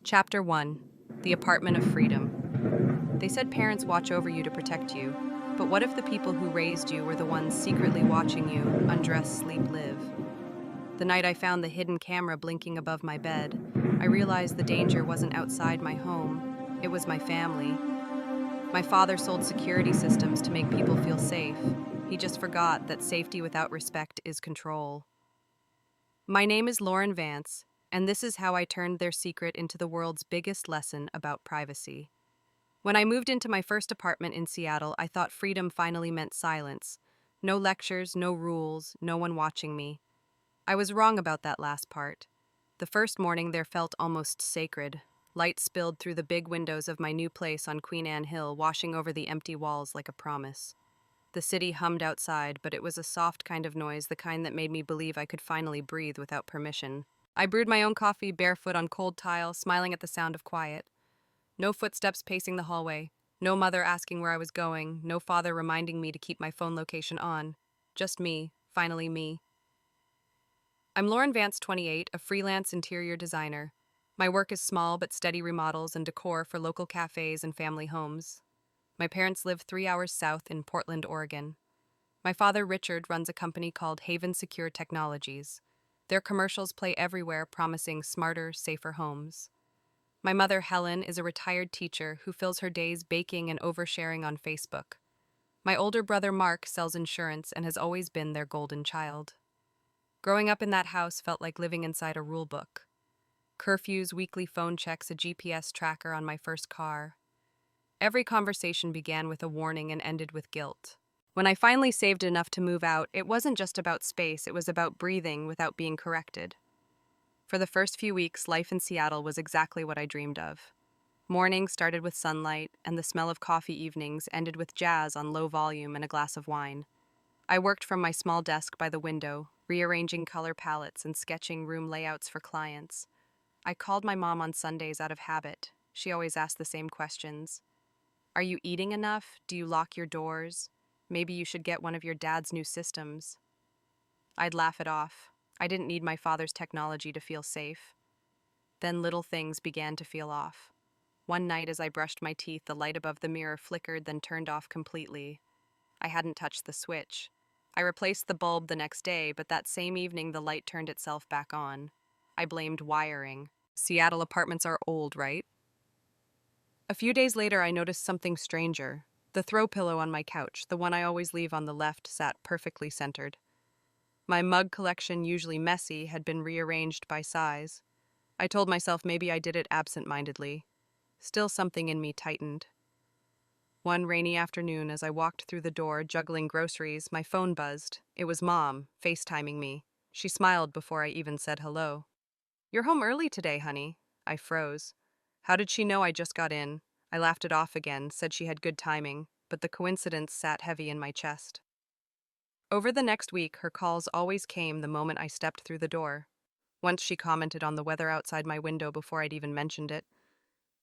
Chapter 1. The Apartment of Freedom. They said parents watch over you to protect you, but what if the people who raised you were the ones secretly watching you undress, sleep, live? The night I found the hidden camera blinking above my bed, I realized the danger wasn't outside my home, it was my family. My father sold security systems to make people feel safe. He just forgot that safety without respect is control. My name is Lauren Vance, and this is how I turned their secret into the world's biggest lesson about privacy. When I moved into my first apartment in Seattle, I thought freedom finally meant silence. No lectures, no rules, no one watching me. I was wrong about that last part. The first morning there felt almost sacred. Light spilled through the big windows of my new place on Queen Anne Hill, washing over the empty walls like a promise. The city hummed outside, but it was a soft kind of noise, the kind that made me believe I could finally breathe without permission. I brewed my own coffee barefoot on cold tile, smiling at the sound of quiet. No footsteps pacing the hallway, no mother asking where I was going, no father reminding me to keep my phone location on. Just me, finally me. I'm Lauren Vance, 28, a freelance interior designer. My work is small but steady remodels and decor for local cafes and family homes. My parents live 3 hours south in Portland, Oregon. My father, Richard, runs a company called Haven Secure Technologies. Their commercials play everywhere, promising smarter, safer homes. My mother, Helen, is a retired teacher who fills her days baking and oversharing on Facebook. My older brother, Mark, sells insurance and has always been their golden child. Growing up in that house felt like living inside a rule book. Curfews, weekly phone checks, a GPS tracker on my first car. Every conversation began with a warning and ended with guilt. When I finally saved enough to move out, it wasn't just about space, it was about breathing without being corrected. For the first few weeks, life in Seattle was exactly what I dreamed of. Mornings started with sunlight, and the smell of coffee evenings ended with jazz on low volume and a glass of wine. I worked from my small desk by the window, rearranging color palettes and sketching room layouts for clients. I called my mom on Sundays out of habit. She always asked the same questions. Are you eating enough? Do you lock your doors? Maybe you should get one of your dad's new systems. I'd laugh it off. I didn't need my father's technology to feel safe. Then little things began to feel off. One night as I brushed my teeth, the light above the mirror flickered, then turned off completely. I hadn't touched the switch. I replaced the bulb the next day, but that same evening the light turned itself back on. I blamed wiring. Seattle apartments are old, right? A few days later, I noticed something stranger. The throw pillow on my couch, the one I always leave on the left, sat perfectly centered. My mug collection, usually messy, had been rearranged by size. I told myself maybe I did it absent-mindedly. Still, something in me tightened. One rainy afternoon, as I walked through the door, juggling groceries, my phone buzzed. It was Mom, FaceTiming me. She smiled before I even said hello. "You're home early today, honey." I froze. How did she know I just got in? I laughed it off again, said she had good timing, but the coincidence sat heavy in my chest. Over the next week, her calls always came the moment I stepped through the door. Once she commented on the weather outside my window before I'd even mentioned it.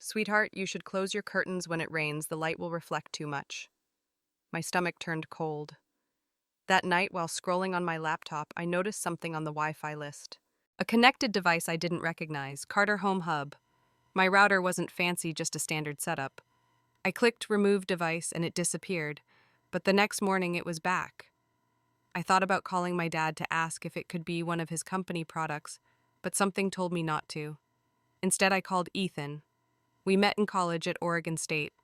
"Sweetheart, you should close your curtains when it rains, the light will reflect too much." My stomach turned cold. That night, while scrolling on my laptop, I noticed something on the Wi-Fi list. A connected device I didn't recognize, Carter Home Hub. My router wasn't fancy, just a standard setup. I clicked remove device and it disappeared, but the next morning it was back. I thought about calling my dad to ask if it could be one of his company products, but something told me not to. Instead, I called Ethan. We met in college at Oregon State.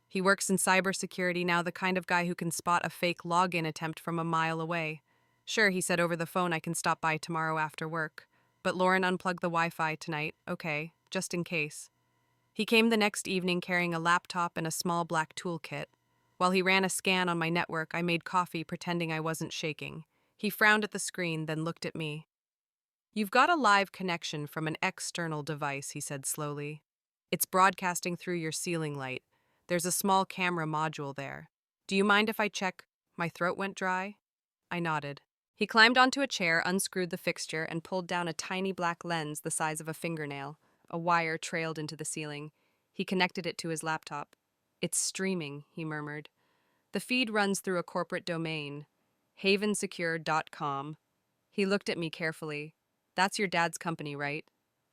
He works in cybersecurity now, the kind of guy who can spot a fake login attempt from a mile away. "Sure," he said over the phone, "I can stop by tomorrow after work. But Lauren, unplug the Wi-Fi tonight." "Okay, just in case." He came the next evening carrying a laptop and a small black toolkit. While he ran a scan on my network, I made coffee pretending I wasn't shaking. He frowned at the screen, then looked at me. "You've got a live connection from an external device," he said slowly. "It's broadcasting through your ceiling light. There's a small camera module there. Do you mind if I check?" My throat went dry. I nodded. He climbed onto a chair, unscrewed the fixture, and pulled down a tiny black lens the size of a fingernail. A wire trailed into the ceiling. He connected it to his laptop. "It's streaming," he murmured. "The feed runs through a corporate domain, havensecure.com. He looked at me carefully. "That's your dad's company, right?"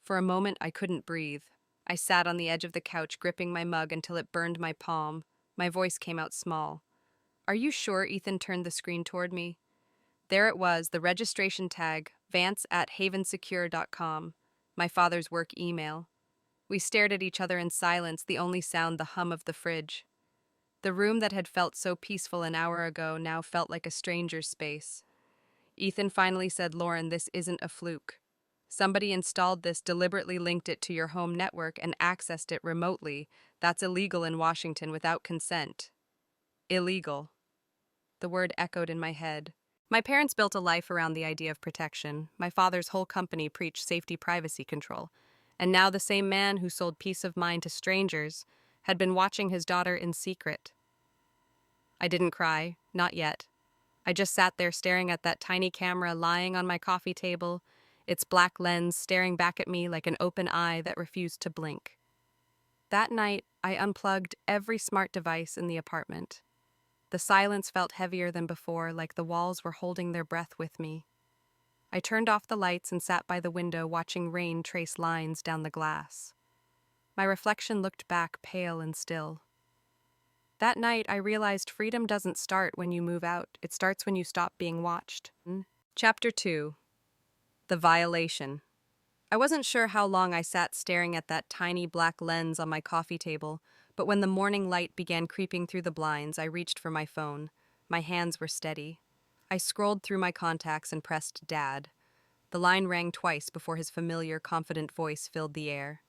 For a moment, I couldn't breathe. I sat on the edge of the couch, gripping my mug until it burned my palm. My voice came out small. Are you sure? Ethan turned the screen toward me. There it was, the registration tag, Vance at havensecure.com, my father's work email. We stared at each other in silence, the only sound the hum of the fridge. The room that had felt so peaceful an hour ago now felt like a stranger's space. Ethan finally said, Lauren, this isn't a fluke. Somebody installed this, deliberately linked it to your home network, and accessed it remotely. That's illegal in Washington without consent. Illegal. The word echoed in my head. My parents built a life around the idea of protection. My father's whole company preached safety privacy control. And now the same man who sold peace of mind to strangers had been watching his daughter in secret. I didn't cry, not yet. I just sat there staring at that tiny camera lying on my coffee table, its black lens staring back at me like an open eye that refused to blink. That night, I unplugged every smart device in the apartment. The silence felt heavier than before, like the walls were holding their breath with me. I turned off the lights and sat by the window watching rain trace lines down the glass. My reflection looked back, pale and still. That night, I realized freedom doesn't start when you move out. It starts when you stop being watched. Chapter 2. The Violation. I wasn't sure how long I sat staring at that tiny black lens on my coffee table, but when the morning light began creeping through the blinds, I reached for my phone. My hands were steady. I scrolled through my contacts and pressed Dad. The line rang twice before his familiar, confident voice filled the air.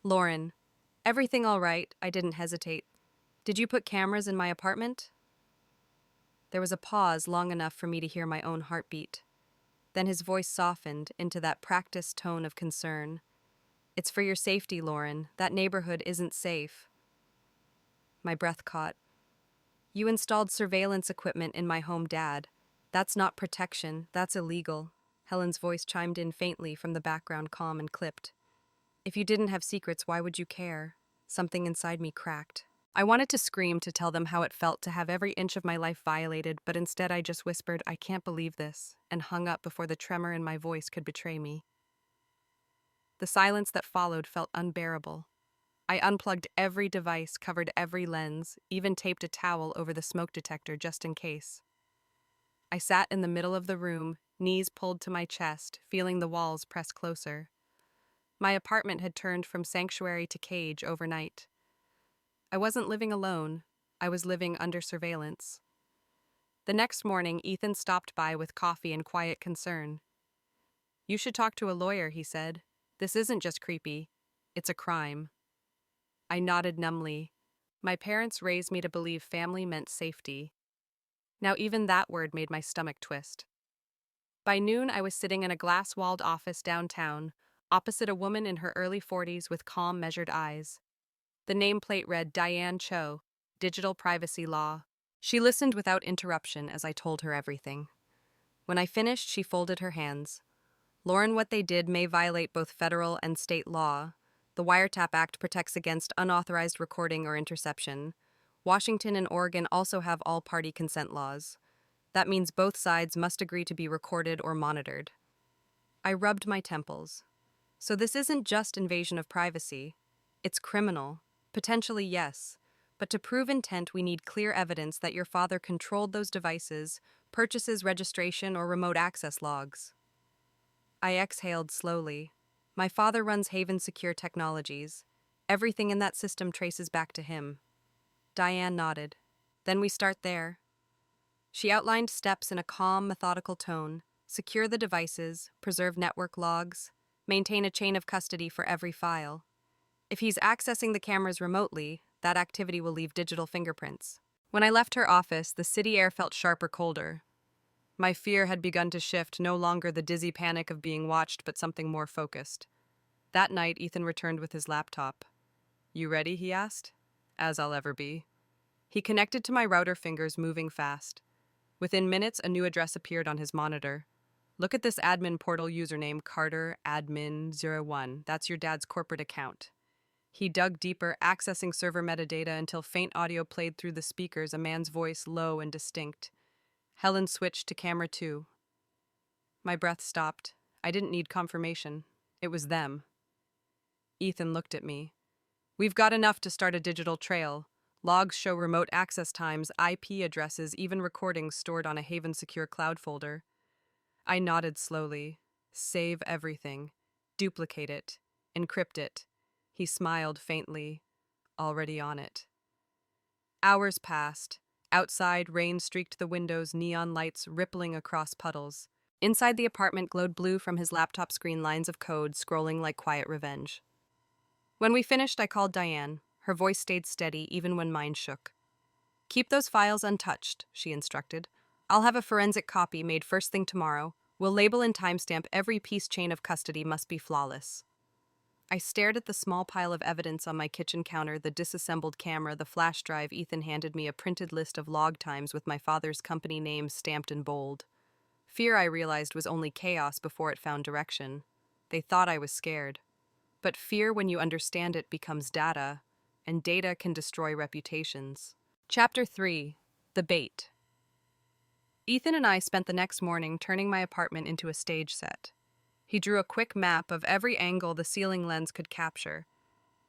Lauren. Everything all right? I didn't hesitate. Did you put cameras in my apartment? There was a pause long enough for me to hear my own heartbeat. Then his voice softened into that practiced tone of concern. It's for your safety, Lauren. That neighborhood isn't safe. My breath caught. You installed surveillance equipment in my home, Dad. That's not protection, that's illegal. Helen's voice chimed in faintly from the background, calm and clipped. If you didn't have secrets, why would you care? Something inside me cracked. I wanted to scream to tell them how it felt to have every inch of my life violated, but instead I just whispered, I can't believe this, and hung up before the tremor in my voice could betray me. The silence that followed felt unbearable. I unplugged every device, covered every lens, even taped a towel over the smoke detector just in case. I sat in the middle of the room, knees pulled to my chest, feeling the walls press closer. My apartment had turned from sanctuary to cage overnight. I wasn't living alone. I was living under surveillance. The next morning, Ethan stopped by with coffee and quiet concern. You should talk to a lawyer, he said. This isn't just creepy. It's a crime. I nodded numbly. My parents raised me to believe family meant safety. Now even that word made my stomach twist. By noon, I was sitting in a glass-walled office downtown, opposite a woman in her early 40s with calm, measured eyes. The nameplate read Diane Cho, Digital Privacy Law. She listened without interruption as I told her everything. When I finished, she folded her hands. Lauren, what they did may violate both federal and state law. The Wiretap Act protects against unauthorized recording or interception. Washington and Oregon also have all-party consent laws. That means both sides must agree to be recorded or monitored. I rubbed my temples. So this isn't just invasion of privacy. It's criminal. Potentially, yes. But to prove intent, we need clear evidence that your father controlled those devices, purchases, registration, or remote access logs. I exhaled slowly. My father runs Haven Secure Technologies. Everything in that system traces back to him. Diane nodded. Then we start there. She outlined steps in a calm, methodical tone. Secure the devices, preserve network logs, maintain a chain of custody for every file. If he's accessing the cameras remotely, that activity will leave digital fingerprints. When I left her office, the city air felt sharper, colder. My fear had begun to shift, no longer the dizzy panic of being watched, but something more focused. That night, Ethan returned with his laptop. You ready? He asked. As I'll ever be. He connected to my router, fingers moving fast. Within minutes, a new address appeared on his monitor. Look at this admin portal username, Carter Admin01. That's your dad's corporate account. He dug deeper, accessing server metadata until faint audio played through the speakers, a man's voice low and distinct. Helen switched to camera 2. My breath stopped. I didn't need confirmation. It was them. Ethan looked at me. We've got enough to start a digital trail. Logs show remote access times, IP addresses, even recordings stored on a Haven Secure cloud folder. I nodded slowly. Save everything. Duplicate it. Encrypt it. He smiled faintly. Already on it. Hours passed. Outside, rain streaked the windows, neon lights rippling across puddles. Inside the apartment glowed blue from his laptop screen, lines of code scrolling like quiet revenge. When we finished, I called Diane. Her voice stayed steady even when mine shook. Keep those files untouched, she instructed. I'll have a forensic copy made first thing tomorrow. We'll label and timestamp every piece. Chain of custody must be flawless. I stared at the small pile of evidence on my kitchen counter, the disassembled camera, the flash drive. Ethan handed me a printed list of log times with my father's company name stamped in bold. Fear, I realized, was only chaos before it found direction. They thought I was scared. But fear, when you understand it, becomes data, and data can destroy reputations. Chapter 3. The Bait. Ethan and I spent the next morning turning my apartment into a stage set. He drew a quick map of every angle the ceiling lens could capture,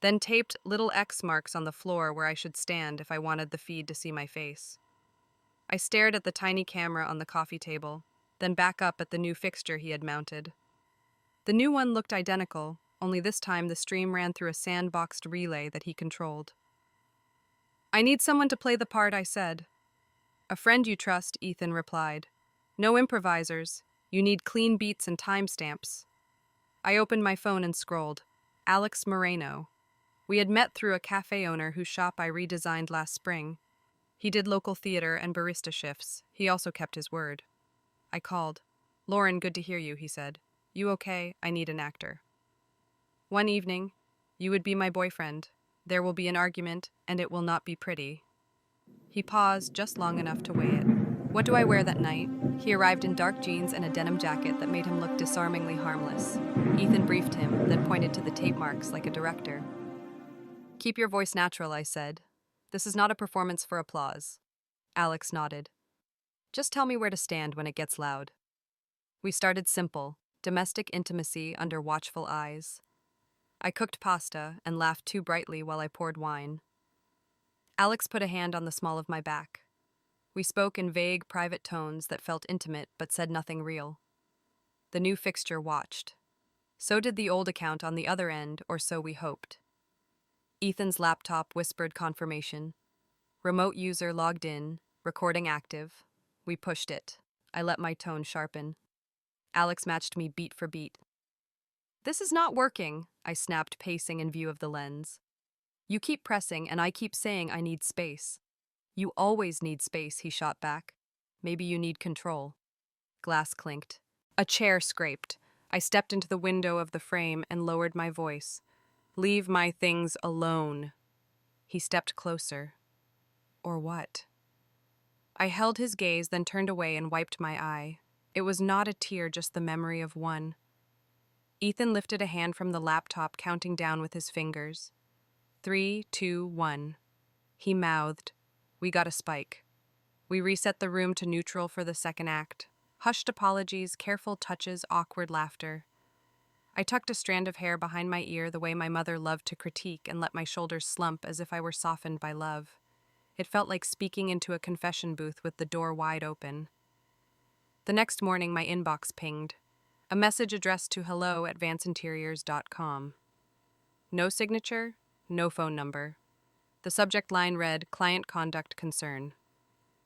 then taped little X marks on the floor where I should stand if I wanted the feed to see my face. I stared at the tiny camera on the coffee table, then back up at the new fixture he had mounted. The new one looked identical, only this time the stream ran through a sandboxed relay that he controlled. I need someone to play the part, I said. A friend you trust, Ethan replied. No improvisers. You need clean beats and timestamps. I opened my phone and scrolled. Alex Moreno. We had met through a cafe owner whose shop I redesigned last spring. He did local theater and barista shifts. He also kept his word. I called. Lauren, good to hear you, he said. You okay? I need an actor. One evening, you would be my boyfriend. There will be an argument, and it will not be pretty. He paused just long enough to weigh it. What do I wear that night? He arrived in dark jeans and a denim jacket that made him look disarmingly harmless. Ethan briefed him, then pointed to the tape marks like a director. Keep your voice natural, I said. This is not a performance for applause. Alex nodded. Just tell me where to stand when it gets loud. We started simple, domestic intimacy under watchful eyes. I cooked pasta and laughed too brightly while I poured wine. Alex put a hand on the small of my back. We spoke in vague, private tones that felt intimate but said nothing real. The new fixture watched. So did the old account on the other end, or so we hoped. Ethan's laptop whispered confirmation. Remote user logged in, recording active. We pushed it. I let my tone sharpen. Alex matched me beat for beat. This is not working, I snapped, pacing in view of the lens. You keep pressing, and I keep saying I need space. You always need space, he shot back. Maybe you need control. Glass clinked. A chair scraped. I stepped into the window of the frame and lowered my voice. Leave my things alone. He stepped closer. Or what? I held his gaze, then turned away and wiped my eye. It was not a tear, just the memory of one. Ethan lifted a hand from the laptop, counting down with his fingers. 3, 2, 1. He mouthed. We got a spike. We reset the room to neutral for the second act. Hushed apologies, careful touches, awkward laughter. I tucked a strand of hair behind my ear the way my mother loved to critique and let my shoulders slump as if I were softened by love. It felt like speaking into a confession booth with the door wide open. The next morning, my inbox pinged. A message addressed to hello@vanceinteriors.com. No signature, no phone number. The subject line read, Client Conduct Concern.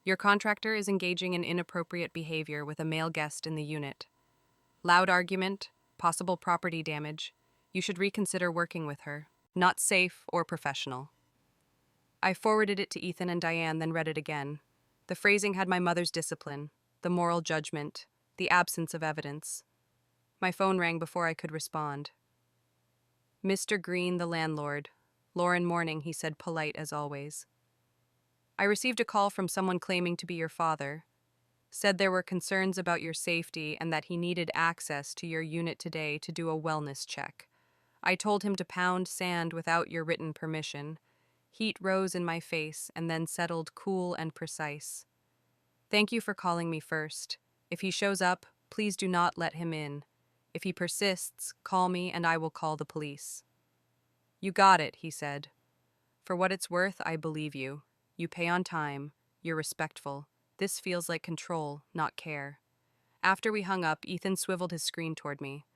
Your contractor is engaging in inappropriate behavior with a male guest in the unit. Loud argument, possible property damage. You should reconsider working with her. Not safe or professional. I forwarded it to Ethan and Diane, then read it again. The phrasing had my mother's discipline, the moral judgment, the absence of evidence. My phone rang before I could respond. Mr. Green, the landlord. Lauren Morning, he said, polite as always. I received a call from someone claiming to be your father. Said there were concerns about your safety and that he needed access to your unit today to do a wellness check. I told him to pound sand without your written permission. Heat rose in my face and then settled, cool and precise. Thank you for calling me first. If he shows up, please do not let him in. If he persists, call me and I will call the police. You got it, he said. For what it's worth, I believe you. You pay on time. You're respectful. This feels like control, not care. After we hung up, Ethan swiveled his screen toward me.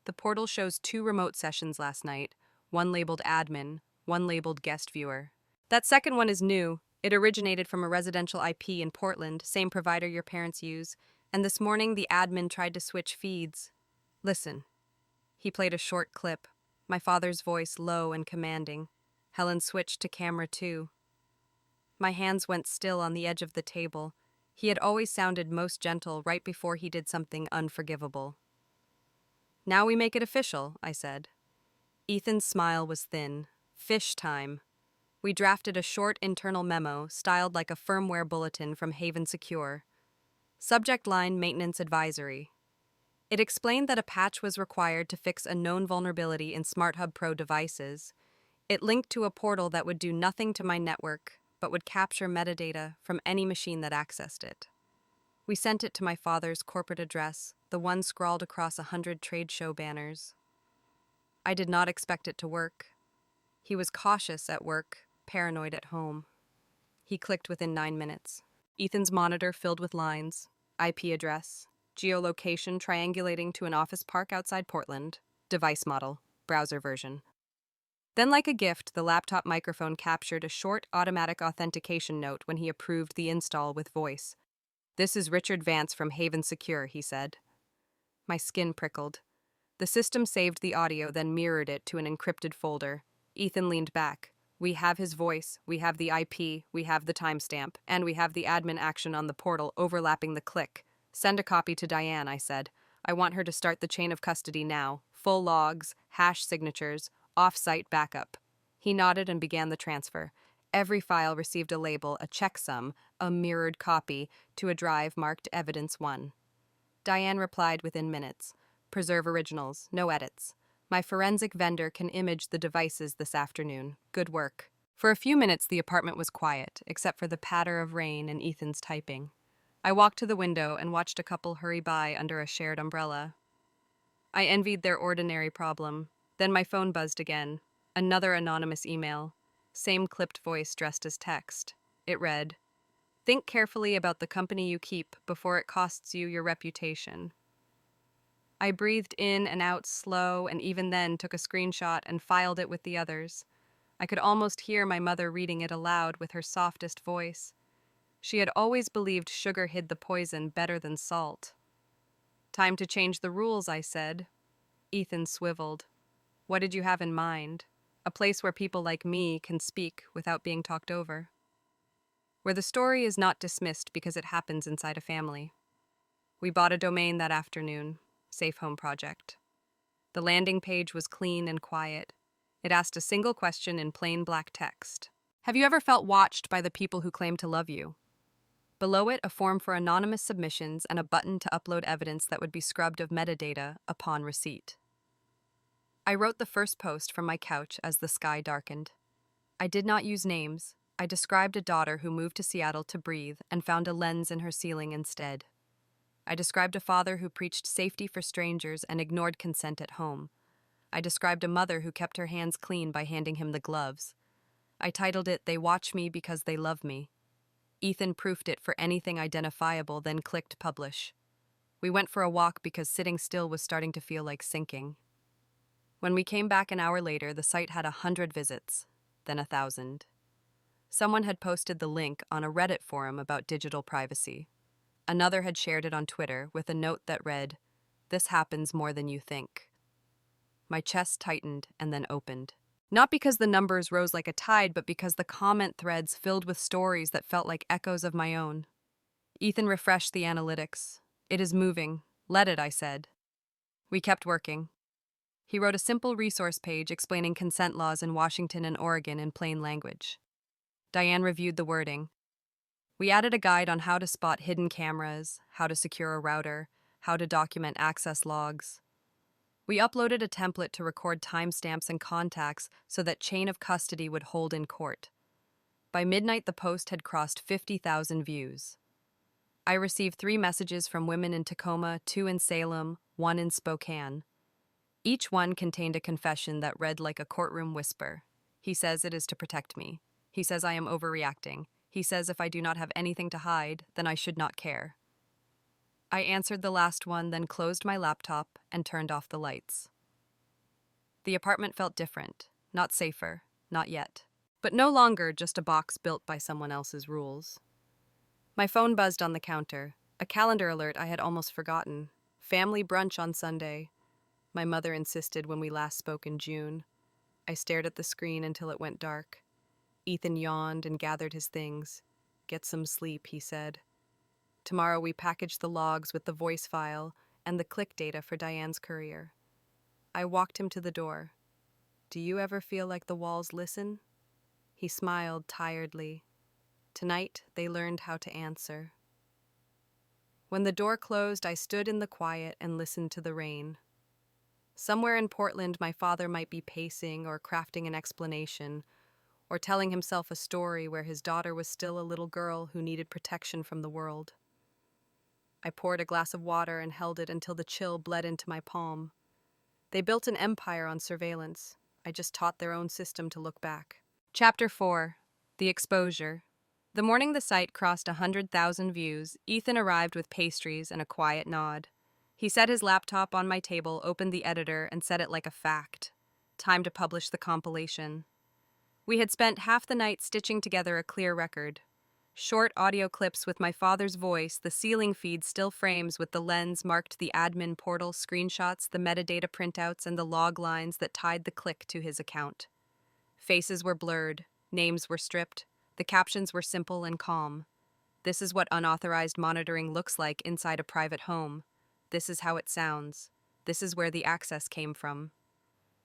The portal shows 2 remote sessions last night, one labeled admin, one labeled guest viewer. That second one is new. It originated from a residential IP in Portland, same provider your parents use, and this morning the admin tried to switch feeds. Listen. He played a short clip, my father's voice low and commanding. Helen switched to camera 2. My hands went still on the edge of the table. He had always sounded most gentle right before he did something unforgivable. Now we make it official, I said. Ethan's smile was thin. Fish time. We drafted a short internal memo, styled like a firmware bulletin from Haven Secure. Subject line Maintenance Advisory. It explained that a patch was required to fix a known vulnerability in SmartHub Pro devices. It linked to a portal that would do nothing to my network, but would capture metadata from any machine that accessed it. We sent it to my father's corporate address, the one scrawled across 100 trade show banners. I did not expect it to work. He was cautious at work, paranoid at home. He clicked within 9 minutes. Ethan's monitor filled with lines, IP address, geolocation triangulating to an office park outside Portland, device model, browser version. Then, like a gift, the laptop microphone captured a short automatic authentication note when he approved the install with voice. "This is Richard Vance from Haven Secure," he said. My skin prickled. The system saved the audio, then mirrored it to an encrypted folder. Ethan leaned back. "We have his voice, we have the IP, we have the timestamp, and we have the admin action on the portal overlapping the click. Send a copy to Diane," I said. "I want her to start the chain of custody now. Full logs, hash signatures, off-site backup." He nodded and began the transfer. Every file received a label, a checksum, a mirrored copy, to a drive marked Evidence 1. Diane replied within minutes. "Preserve originals, no edits. My forensic vendor can image the devices this afternoon. Good work." For a few minutes the apartment was quiet, except for the patter of rain and Ethan's typing. I walked to the window and watched a couple hurry by under a shared umbrella. I envied their ordinary problem. Then my phone buzzed again. Another anonymous email. Same clipped voice dressed as text. It read, "Think carefully about the company you keep before it costs you your reputation." I breathed in and out slow, and even then took a screenshot and filed it with the others. I could almost hear my mother reading it aloud with her softest voice. She had always believed sugar hid the poison better than salt. "Time to change the rules," I said. Ethan swiveled. "What did you have in mind? A place where people like me can speak without being talked over. Where the story is not dismissed because it happens inside a family." We bought a domain that afternoon, Safe Home Project. The landing page was clean and quiet. It asked a single question in plain black text. "Have you ever felt watched by the people who claim to love you?" Below it, a form for anonymous submissions and a button to upload evidence that would be scrubbed of metadata upon receipt. I wrote the first post from my couch as the sky darkened. I did not use names. I described a daughter who moved to Seattle to breathe and found a lens in her ceiling instead. I described a father who preached safety for strangers and ignored consent at home. I described a mother who kept her hands clean by handing him the gloves. I titled it, "They Watch Me Because They Love Me." Ethan proofed it for anything identifiable, then clicked publish. We went for a walk because sitting still was starting to feel like sinking. When we came back an hour later, the site had 100 visits, then 1,000. Someone had posted the link on a Reddit forum about digital privacy. Another had shared it on Twitter with a note that read, "This happens more than you think." My chest tightened and then opened. Not because the numbers rose like a tide, but because the comment threads filled with stories that felt like echoes of my own. Ethan refreshed the analytics. "It is moving. Let it," I said. We kept working. He wrote a simple resource page explaining consent laws in Washington and Oregon in plain language. Diane reviewed the wording. We added a guide on how to spot hidden cameras, how to secure a router, how to document access logs. We uploaded a template to record timestamps and contacts so that chain of custody would hold in court. By midnight, the post had crossed 50,000 views. I received 3 messages from women in Tacoma, 2 in Salem, 1 in Spokane. Each one contained a confession that read like a courtroom whisper. He says it is to protect me. He says I am overreacting. He says if I do not have anything to hide, then I should not care. I answered the last one, then closed my laptop and turned off the lights. The apartment felt different, not safer, not yet, but no longer just a box built by someone else's rules. My phone buzzed on the counter, a calendar alert I had almost forgotten. Family brunch on Sunday. My mother insisted when we last spoke in June. I stared at the screen until it went dark. Ethan yawned and gathered his things. Get some sleep, he said. Tomorrow we package the logs with the voice file and the click data for Diane's courier. I walked him to the door. Do you ever feel like the walls listen? He smiled tiredly. Tonight, they learned how to answer. When the door closed, I stood in the quiet and listened to the rain. Somewhere in Portland, my father might be pacing or crafting an explanation, or telling himself a story where his daughter was still a little girl who needed protection from the world. I poured a glass of water and held it until the chill bled into my palm. They built an empire on surveillance. I just taught their own system to look back. Chapter 4. The Exposure. The morning the site crossed 100,000 views, Ethan arrived with pastries and a quiet nod. He set his laptop on my table, opened the editor, and said it like a fact. Time to publish the compilation. We had spent half the night stitching together a clear record. Short audio clips with my father's voice, the ceiling feed still frames with the lens marked the admin portal, screenshots, the metadata printouts, and the log lines that tied the click to his account. Faces were blurred, names were stripped, the captions were simple and calm. This is what unauthorized monitoring looks like inside a private home. This is how it sounds. This is where the access came from.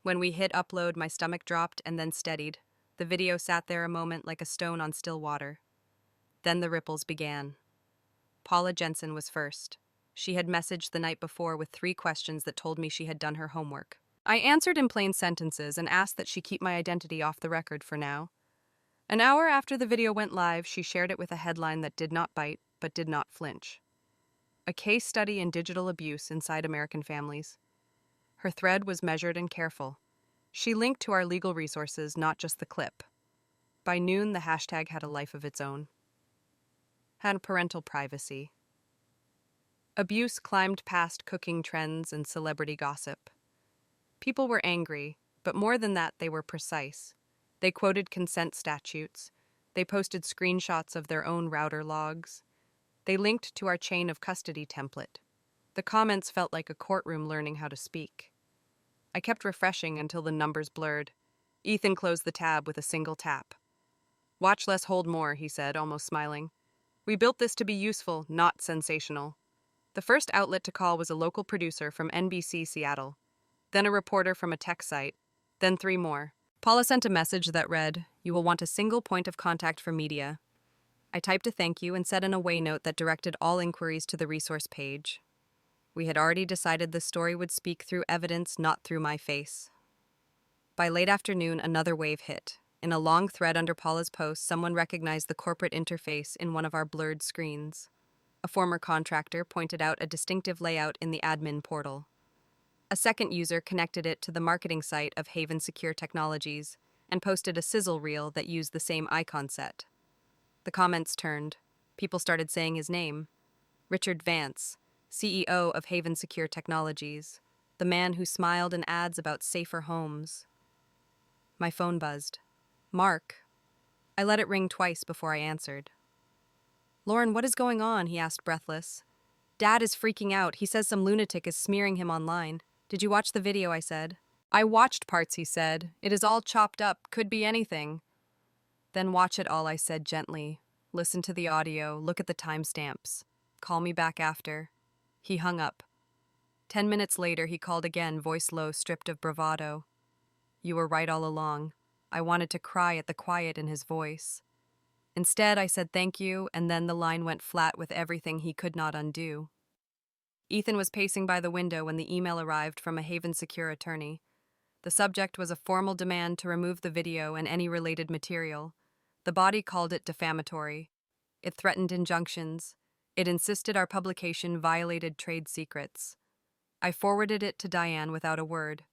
When we hit upload, my stomach dropped and then steadied. The video sat there a moment like a stone on still water. Then the ripples began. Paula Jensen was first. She had messaged the night before with 3 questions that told me she had done her homework. I answered in plain sentences and asked that she keep my identity off the record for now. An hour after the video went live, she shared it with a headline that did not bite, but did not flinch. A case study in digital abuse inside American families. Her thread was measured and careful. She linked to our legal resources, not just the clip. By noon, the hashtag had a life of its own. Had parental privacy. Abuse climbed past cooking trends and celebrity gossip. People were angry, but more than that, they were precise. They quoted consent statutes. They posted screenshots of their own router logs. They linked to our chain of custody template. The comments felt like a courtroom learning how to speak. I kept refreshing until the numbers blurred. Ethan closed the tab with a single tap. Watch less, hold more, he said, almost smiling. We built this to be useful, not sensational. The first outlet to call was a local producer from NBC Seattle, then a reporter from a tech site, then 3 more. Paula sent a message that read, "You will want a single point of contact for media." I typed a thank you and set an away note that directed all inquiries to the resource page. We had already decided the story would speak through evidence, not through my face. By late afternoon, another wave hit. In a long thread under Paula's post, someone recognized the corporate interface in one of our blurred screens. A former contractor pointed out a distinctive layout in the admin portal. A second user connected it to the marketing site of Haven Secure Technologies and posted a sizzle reel that used the same icon set. The comments turned. People started saying his name. Richard Vance, CEO of Haven Secure Technologies, the man who smiled in ads about safer homes. My phone buzzed. Mark. I let it ring twice before I answered. Lauren, what is going on? He asked, breathless. Dad is freaking out. He says some lunatic is smearing him online. Did you watch the video? I said. I watched parts, he said. It is all chopped up. Could be anything. Then watch it all, I said gently. Listen to the audio. Look at the timestamps. Call me back after. He hung up. 10 minutes later, he called again, voice low, stripped of bravado. You were right all along. I wanted to cry at the quiet in his voice. Instead, I said thank you, and then the line went flat with everything he could not undo. Ethan was pacing by the window when the email arrived from a Haven Secure attorney. The subject was a formal demand to remove the video and any related material. The body called it defamatory. It threatened injunctions. It insisted our publication violated trade secrets. I forwarded it to Diane without a word.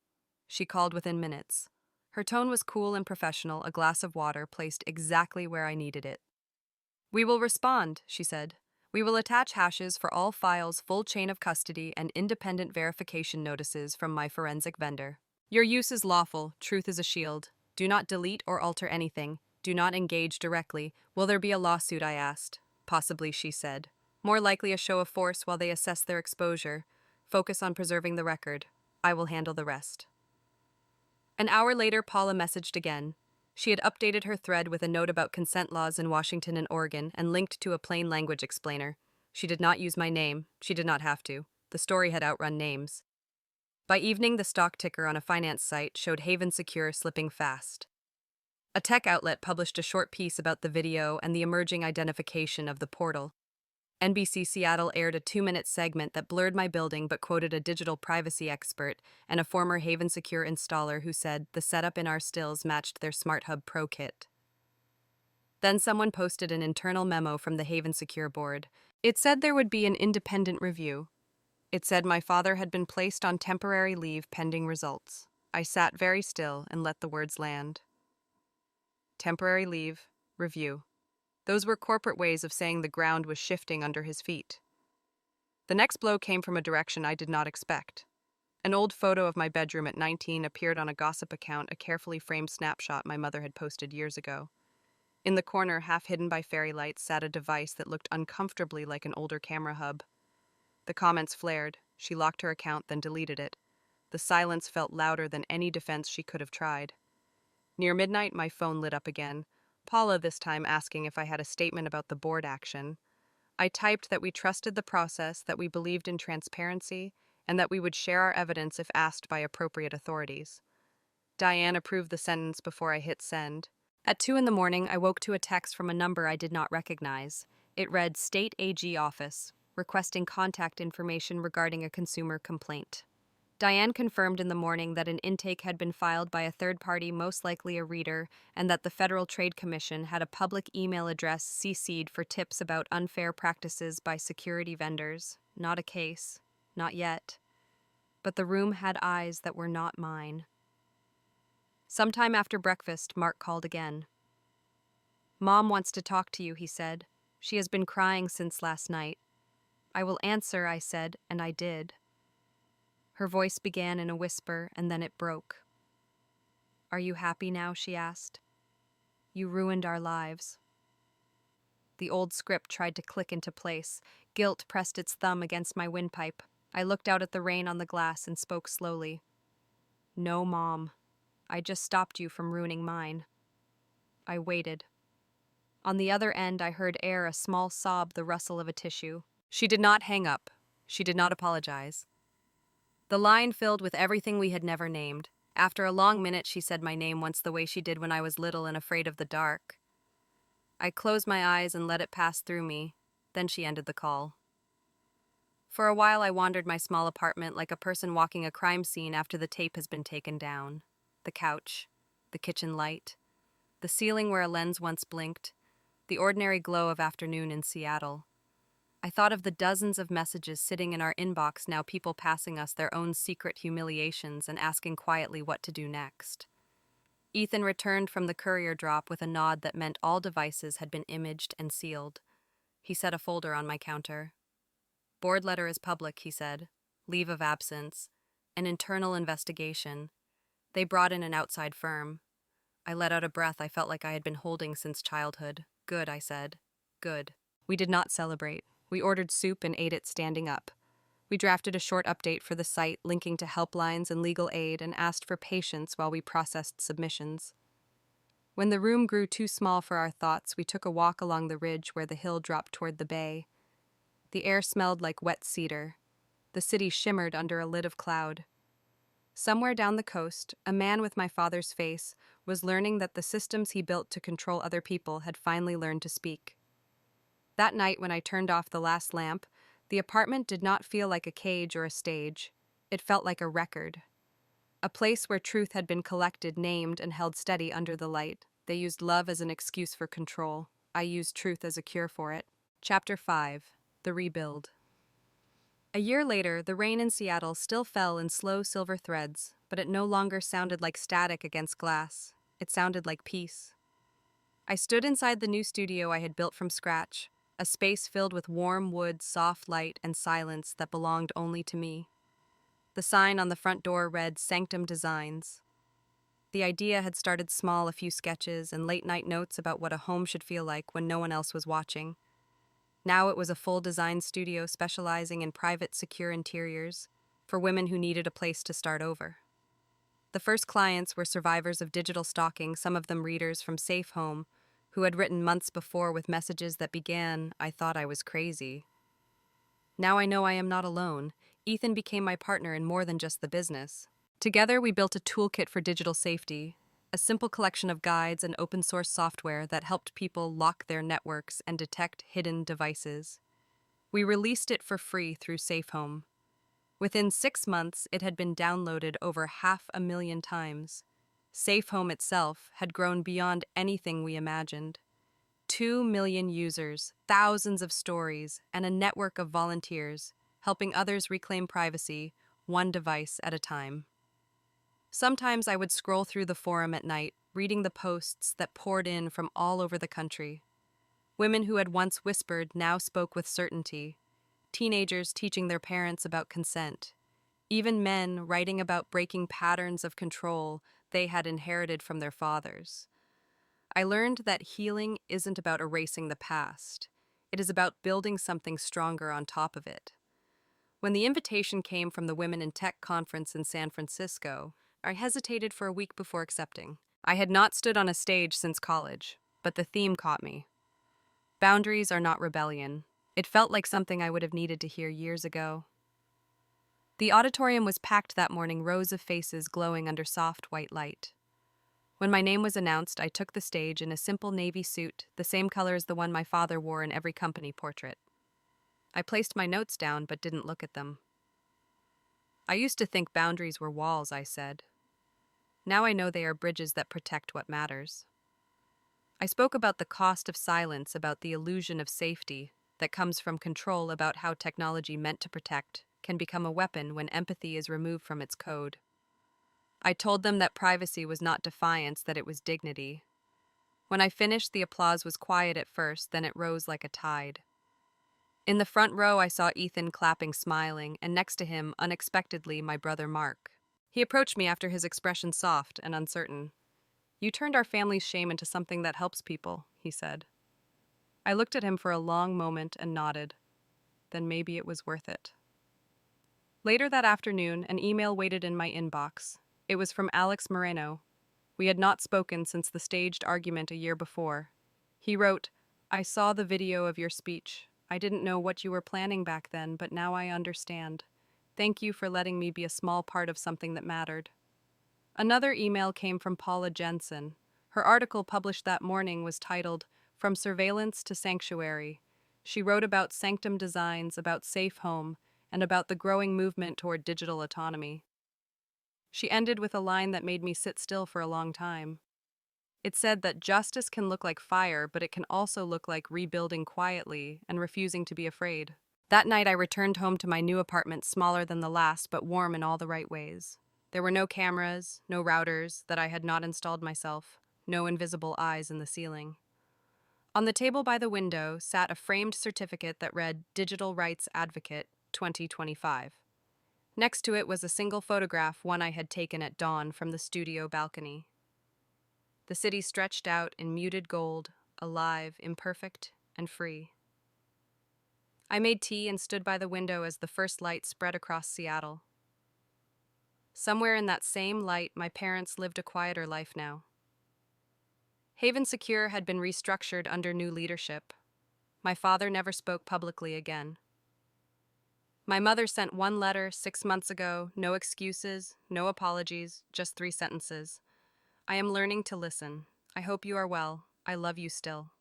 She called within minutes. Her tone was cool and professional, a glass of water placed exactly where I needed it. "We will respond," she said. "We will attach hashes for all files, full chain of custody, and independent verification notices from my forensic vendor. Your use is lawful, truth is a shield. Do not delete or alter anything. Do not engage directly. Will there be a lawsuit?" I asked. "Possibly," she said. "More likely a show of force while they assess their exposure. Focus on preserving the record. I will handle the rest." An hour later, Paula messaged again. She had updated her thread with a note about consent laws in Washington and Oregon and linked to a plain language explainer. She did not use my name. She did not have to. The story had outrun names. By evening, the stock ticker on a finance site showed Haven Secure slipping fast. A tech outlet published a short piece about the video and the emerging identification of the portal. NBC Seattle aired a 2-minute segment that blurred my building but quoted a digital privacy expert and a former Haven Secure installer who said the setup in our stills matched their Smart Hub Pro kit. Then someone posted an internal memo from the Haven Secure board. It said there would be an independent review. It said my father had been placed on temporary leave pending results. I sat very still and let the words land. Temporary leave, review. Those were corporate ways of saying the ground was shifting under his feet. The next blow came from a direction I did not expect. An old photo of my bedroom at 19 appeared on a gossip account, a carefully framed snapshot my mother had posted years ago. In the corner, half hidden by fairy lights, sat a device that looked uncomfortably like an older camera hub. The comments flared. She locked her account, then deleted it. The silence felt louder than any defense she could have tried. Near midnight, my phone lit up again. Paula this time asking if I had a statement about the board action. I typed that we trusted the process, that we believed in transparency, and that we would share our evidence if asked by appropriate authorities. Diane approved the sentence before I hit send. At 2 in the morning, I woke to a text from a number I did not recognize. It read State AG Office, requesting contact information regarding a consumer complaint. Diane confirmed in the morning that an intake had been filed by a third party, most likely a reader, and that the Federal Trade Commission had a public email address CC'd for tips about unfair practices by security vendors. Not a case. Not yet. But the room had eyes that were not mine. Sometime after breakfast, Mark called again. "Mom wants to talk to you," he said. "She has been crying since last night." "I will answer," I said, and I did. Her voice began in a whisper, and then it broke. "Are you happy now?" she asked. "You ruined our lives." The old script tried to click into place. Guilt pressed its thumb against my windpipe. I looked out at the rain on the glass and spoke slowly. "No, Mom. I just stopped you from ruining mine." I waited. On the other end, I heard air, a small sob, the rustle of a tissue. She did not hang up. She did not apologize. The line filled with everything we had never named. After a long minute, she said my name once the way she did when I was little and afraid of the dark. I closed my eyes and let it pass through me. Then she ended the call. For a while, I wandered my small apartment like a person walking a crime scene after the tape has been taken down. The couch, the kitchen light, the ceiling where a lens once blinked, the ordinary glow of afternoon in Seattle. I thought of the dozens of messages sitting in our inbox now, people passing us their own secret humiliations and asking quietly what to do next. Ethan returned from the courier drop with a nod that meant all devices had been imaged and sealed. He set a folder on my counter. "Board letter is public," he said. "Leave of absence. An internal investigation. They brought in an outside firm." I let out a breath I felt like I had been holding since childhood. "Good," I said. "Good." We did not celebrate. We ordered soup and ate it standing up. We drafted a short update for the site, linking to helplines and legal aid, and asked for patience while we processed submissions. When the room grew too small for our thoughts, we took a walk along the ridge where the hill dropped toward the bay. The air smelled like wet cedar. The city shimmered under a lid of cloud. Somewhere down the coast, a man with my father's face was learning that the systems he built to control other people had finally learned to speak. That night, when I turned off the last lamp, the apartment did not feel like a cage or a stage. It felt like a record. A place where truth had been collected, named, and held steady under the light. They used love as an excuse for control. I used truth as a cure for it. Chapter 5. The Rebuild. A year later, the rain in Seattle still fell in slow silver threads, but it no longer sounded like static against glass. It sounded like peace. I stood inside the new studio I had built from scratch, a space filled with warm wood, soft light, and silence that belonged only to me. The sign on the front door read Sanctum Designs. The idea had started small, a few sketches and late-night notes about what a home should feel like when no one else was watching. Now it was a full design studio specializing in private, secure interiors for women who needed a place to start over. The first clients were survivors of digital stalking, some of them readers from Safe Home, who had written months before with messages that began, "I thought I was crazy." Now I know I am not alone. Ethan became my partner in more than just the business. Together, we built a toolkit for digital safety, a simple collection of guides and open source software that helped people lock their networks and detect hidden devices. We released it for free through Safe Home. Within 6 months, it had been downloaded over 500,000 times. Safe Home itself had grown beyond anything we imagined. 2 million users, thousands of stories, and a network of volunteers, helping others reclaim privacy, one device at a time. Sometimes I would scroll through the forum at night, reading the posts that poured in from all over the country. Women who had once whispered now spoke with certainty. Teenagers teaching their parents about consent. Even men writing about breaking patterns of control they had inherited from their fathers. I learned that healing isn't about erasing the past. It is about building something stronger on top of it. When the invitation came from the Women in Tech conference in San Francisco, I hesitated for a week before accepting. I had not stood on a stage since college, but the theme caught me. Boundaries are not rebellion. It felt like something I would have needed to hear years ago. The auditorium was packed that morning, rows of faces glowing under soft white light. When my name was announced, I took the stage in a simple navy suit, the same color as the one my father wore in every company portrait. I placed my notes down but didn't look at them. "I used to think boundaries were walls," I said. "Now I know they are bridges that protect what matters." I spoke about the cost of silence, about the illusion of safety that comes from control, about how technology meant to protect can become a weapon when empathy is removed from its code. I told them that privacy was not defiance, that it was dignity. When I finished, the applause was quiet at first, then it rose like a tide. In the front row, I saw Ethan clapping, smiling, and next to him, unexpectedly, my brother Mark. He approached me after his expression soft and uncertain. "You turned our family's shame into something that helps people," he said. I looked at him for a long moment and nodded. Then maybe it was worth it. Later that afternoon, an email waited in my inbox. It was from Alex Moreno. We had not spoken since the staged argument a year before. He wrote, "I saw the video of your speech. I didn't know what you were planning back then, but now I understand. Thank you for letting me be a small part of something that mattered." Another email came from Paula Jensen. Her article published that morning was titled, "From Surveillance to Sanctuary." She wrote about Sanctum Designs, about Safe Home, and about the growing movement toward digital autonomy. She ended with a line that made me sit still for a long time. It said that justice can look like fire, but it can also look like rebuilding quietly and refusing to be afraid. That night I returned home to my new apartment, smaller than the last, but warm in all the right ways. There were no cameras, no routers that I had not installed myself, no invisible eyes in the ceiling. On the table by the window sat a framed certificate that read Digital Rights Advocate 2025. Next to it was a single photograph, one I had taken at dawn from the studio balcony. The city stretched out in muted gold, alive, imperfect, and free. I made tea and stood by the window as the first light spread across Seattle. Somewhere in that same light, my parents lived a quieter life now. Haven Secure had been restructured under new leadership. My father never spoke publicly again. My mother sent one letter 6 months ago, no excuses, no apologies, just 3 sentences. "I am learning to listen. I hope you are well. I love you still."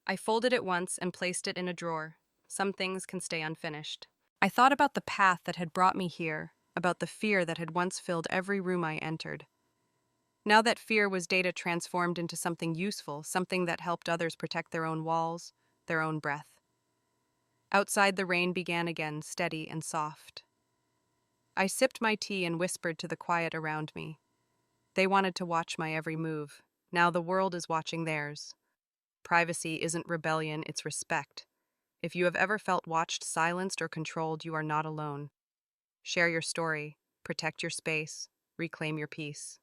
I folded it once and placed it in a drawer. Some things can stay unfinished. I thought about the path that had brought me here, about the fear that had once filled every room I entered. Now that fear was data transformed into something useful, something that helped others protect their own walls, their own breath. Outside, the rain began again, steady and soft. I sipped my tea and whispered to the quiet around me. They wanted to watch my every move. Now the world is watching theirs. Privacy isn't rebellion, it's respect. If you have ever felt watched, silenced, or controlled, you are not alone. Share your story, protect your space, reclaim your peace.